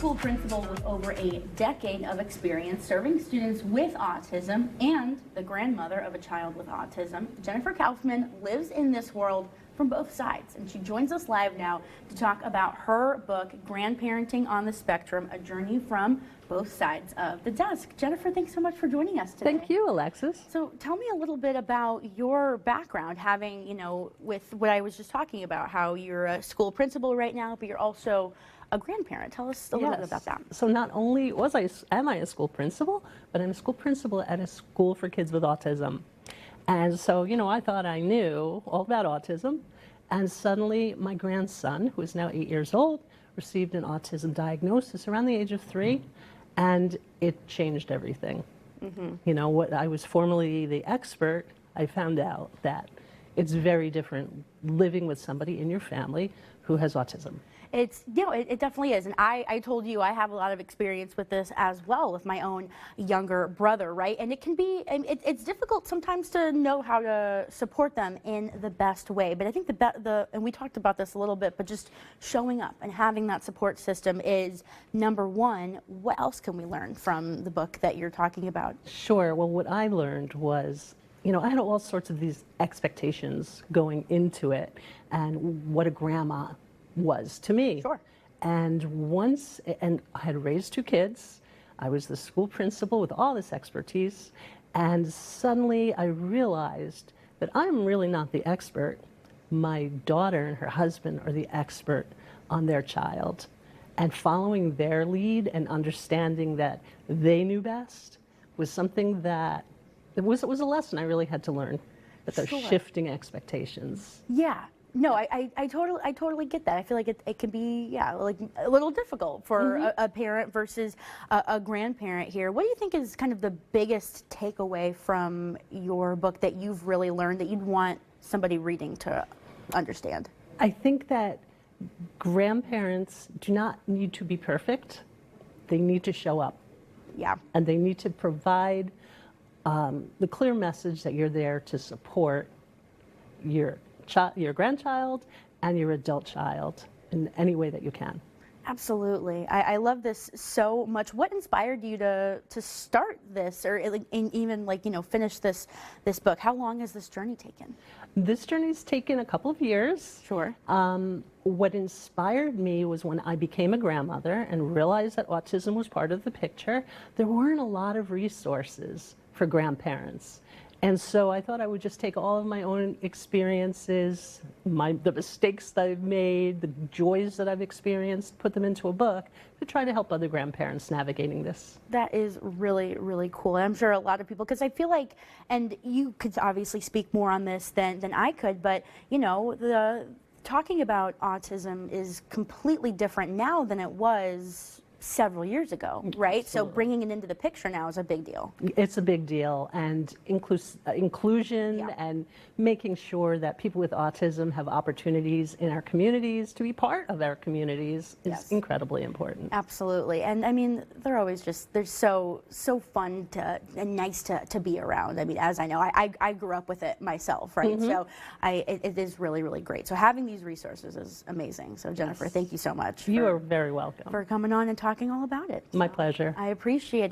school principal with over a decade of experience serving students with autism and the grandmother of a child with autism. Jennifer Kaufman lives in this world from both sides, and she joins us live now to talk about her book, Grandparenting on the Spectrum, a journey from both sides of the desk. Jennifer, thanks so much for joining us today. Thank you, Alexis. So tell me a little bit about your background, having, with what I was just talking about, how you're a school principal right now, but you're also a grandparent. Tell us a little bit about that. So not only am I a school principal, but I'm a school principal at a school for kids with autism. And so, I thought I knew all about autism, and suddenly my grandson, who is now 8 years old, received an autism diagnosis around the age of 3, and it changed everything. Mm-hmm. What I was formerly the expert, I found out that it's very different living with somebody in your family who has autism. It's, it definitely is. And I told you I have a lot of experience with this as well with my own younger brother, right? And it can be, it's difficult sometimes to know how to support them in the best way. But I think and we talked about this a little bit, but just showing up and having that support system is number one. What else can we learn from the book that you're talking about? Sure. Well, what I learned was, I had all sorts of these expectations going into it and what a grandma was to me. Sure. And I had raised 2 kids. I was the school principal with all this expertise. And suddenly I realized that I'm really not the expert. My daughter and her husband are the expert on their child. And following their lead and understanding that they knew best was something that it was a lesson I really had to learn. That they're shifting expectations. Yeah. No, I totally get that. I feel like it can be, like a little difficult for a parent versus a grandparent here. What do you think is kind of the biggest takeaway from your book that you've really learned that you'd want somebody reading to understand? I think that grandparents do not need to be perfect. They need to show up. Yeah. And they need to provide the clear message that you're there to support your grandchild and your adult child in any way that you can. Absolutely. I love this so much. What inspired you to start this or even finish this book? How long has this journey taken? This journey's taken a couple of years. Sure. What inspired me was when I became a grandmother and realized that autism was part of the picture, there weren't a lot of resources for grandparents. And so I thought I would just take all of my own experiences, the mistakes that I've made, the joys that I've experienced, put them into a book to try to help other grandparents navigating this. That is really, really cool. And I'm sure a lot of people, because I feel like, and you could obviously speak more on this than I could, but talking about autism is completely different now than it was several years ago, right? Absolutely. So bringing it into the picture now is a big deal. It's a big deal, and inclusion and making sure that people with autism have opportunities in our communities to be part of our communities is incredibly important. Absolutely, and I mean they're so fun and nice to be around. I mean, as I know, I grew up with it myself, right? Mm-hmm. So it is really, really great. So having these resources is amazing. So Jennifer, thank you so much. You are very welcome for coming on and talking all about it. My pleasure. I appreciate it.